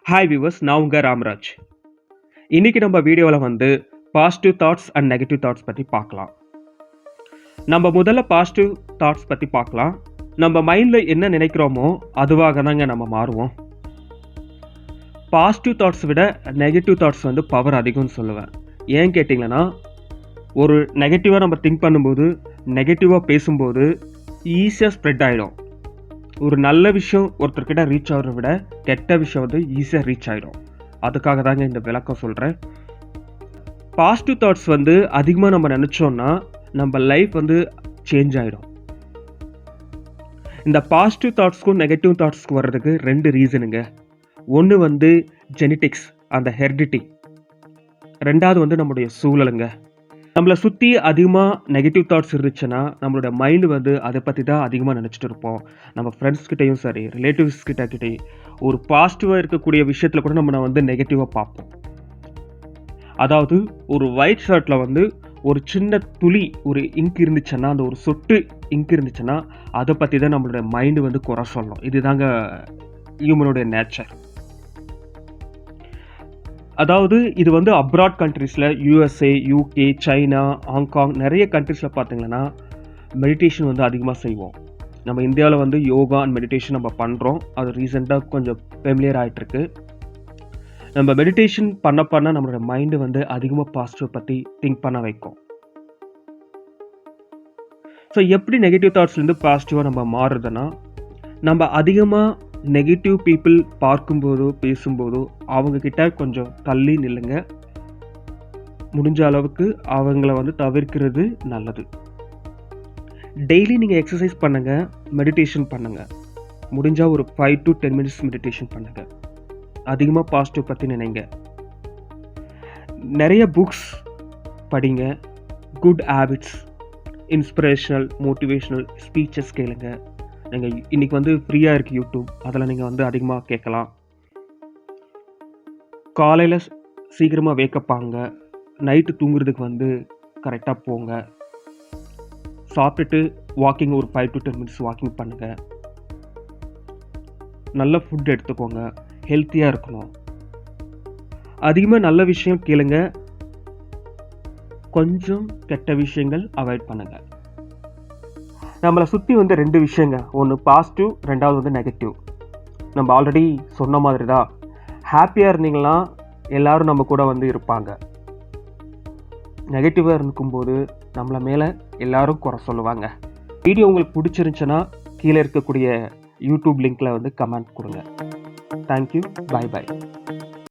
Hi viewers, நான் உங்கள் ராம்ராஜ். இன்னைக்கு நம்ம வீடியோவில் வந்து positive thoughts and negative thoughts பற்றி பார்க்கலாம். நம்ம முதல்ல பாசிட்டிவ் தாட்ஸ் பற்றி பார்க்கலாம். நம்ம மைண்டில் என்ன நினைக்கிறோமோ அதுவாக தாங்க நம்ம மாறுவோம். பாசிட்டிவ் தாட்ஸ் விட நெகட்டிவ் தாட்ஸ் வந்து பவர் அதிகம்னு சொல்லுவேன். ஏன் கேட்டிங்கன்னா, ஒரு நெகட்டிவாக நம்ம திங்க் பண்ணும்போது, நெகட்டிவாக பேசும்போது ஈஸியாக ஸ்ப்ரெட் ஆகிடும். ஒரு நல்ல விஷயம் ஒருத்தர்கிட்ட ரீச் ஆகிறத விட கெட்ட விஷயம் வந்து ஈஸியாக ரீச் ஆகிடும். அதுக்காக தாங்க இந்த விளக்கம் சொல்கிறேன். பாசிட்டிவ் தாட்ஸ் வந்து அதிகமாக நம்ம நினச்சோன்னா நம்ம லைஃப் வந்து சேஞ்ச் ஆகிடும். இந்த பாசிட்டிவ் தாட்ஸ்க்கும் நெகட்டிவ் தாட்ஸ்க்கும் வர்றதுக்கு 2 ரீசனுங்க. ஒன்று வந்து ஜெனட்டிக்ஸ், அந்த ஹெரிடிட்டி. 2வது வந்து நம்முடைய சூழலுங்க. நம்மளை சுற்றி அதிகமாக நெகட்டிவ் தாட்ஸ் இருந்துச்சுன்னா நம்மளோட மைண்டு வந்து அதை பற்றி தான் அதிகமாக நினச்சிட்டு இருப்போம். நம்ம ஃப்ரெண்ட்ஸ்கிட்டையும் சரி, ரிலேட்டிவ்ஸ் கிட்டே ஒரு பாசிட்டிவாக இருக்கக்கூடிய விஷயத்தில் கூட நம்ம வந்து நெகட்டிவாக பார்ப்போம். அதாவது ஒரு ஒயிட் ஷர்ட்டில் வந்து ஒரு சின்ன துளி ஒரு இங்க் இருந்துச்சுன்னா, அந்த ஒரு சொட்டு இங்க் இருந்துச்சுன்னா அதை பற்றி தான் நம்மளோட மைண்டு வந்து குறை சொல்லணும். இதுதாங்க ஹியூமனுடைய நேச்சர். அதாவது இது வந்து அப்ராட் கண்ட்ரீஸில் USA, UK, சைனா, ஹாங்காங் நிறைய கண்ட்ரீஸில் பார்த்தீங்கன்னா மெடிடேஷன் வந்து அதிகமாக செய்வோம். நம்ம இந்தியாவில் வந்து யோகா அண்ட் மெடிடேஷன் நம்ம பண்ணுறோம். அது ரீசெண்டாக கொஞ்சம் ஃபெமிலியர் ஆகிட்டுருக்கு. நம்ம மெடிடேஷன் பண்ண நம்மளோட மைண்டு வந்து அதிகமாக பாசிட்டிவ் பற்றி திங்க் பண்ண வைக்கும். ஸோ எப்படி நெகட்டிவ் தாட்ஸ்லேருந்து பாசிட்டிவாக நம்ம மாறுறதுன்னா, நம்ம அதிகமாக நெகட்டிவ் பீப்புள் பார்க்கும்போதோ பேசும்போதோ அவங்கக்கிட்ட கொஞ்சம் தள்ளி நில்லுங்க. முடிஞ்ச அளவுக்கு அவங்கள வந்து தவிர்க்கிறது நல்லது. டெய்லி நீங்கள் எக்ஸசைஸ் பண்ணுங்கள், மெடிடேஷன் பண்ணுங்கள். முடிஞ்சால் ஒரு 5 to 10 minutes மெடிடேஷன் பண்ணுங்கள். அதிகமாக பாசிட்டிவ் பற்றி நினைங்க. நிறைய புக்ஸ் படிங்க. Good habits, inspirational, motivational speeches கேளுங்க. நீங்கள் இன்றைக்கி வந்து ஃப்ரீயாக இருக்குது யூடியூப், அதில் நீங்கள் வந்து அதிகமாக கேட்கலாம். காலையில் சீக்கிரமாக வேக்கப்பாங்க. நைட்டு தூங்குறதுக்கு வந்து கரெக்டாக போங்க. சாப்பிட்டுட்டு வாக்கிங் ஒரு 5 to 10 minutes வாக்கிங் பண்ணுங்கள். நல்ல ஃபுட் எடுத்துக்கோங்க. ஹெல்த்தியாக இருக்கணும். அதிகமாக நல்ல விஷயம் கேளுங்க. கொஞ்சம் கெட்ட விஷயங்கள் அவாய்ட் பண்ணுங்கள். நம்மளை சுற்றி வந்து 2 விஷயங்க. ஒன்று பாசிட்டிவ், 2வது வந்து நெகட்டிவ். நம்ம ஆல்ரெடி சொன்ன மாதிரி தான், ஹாப்பியாக இருந்தீங்கன்னா எல்லோரும் நம்ம கூட வந்து இருப்பாங்க. நெகட்டிவாக இருக்கும்போது நம்மளை மேலே எல்லோரும் குறை சொல்லுவாங்க. வீடியோ உங்களுக்கு பிடிச்சிருந்துச்சுன்னா கீழே இருக்கக்கூடிய யூடியூப் லிங்க்கில் வந்து கமெண்ட் கொடுங்க. தேங்க்யூ. பை.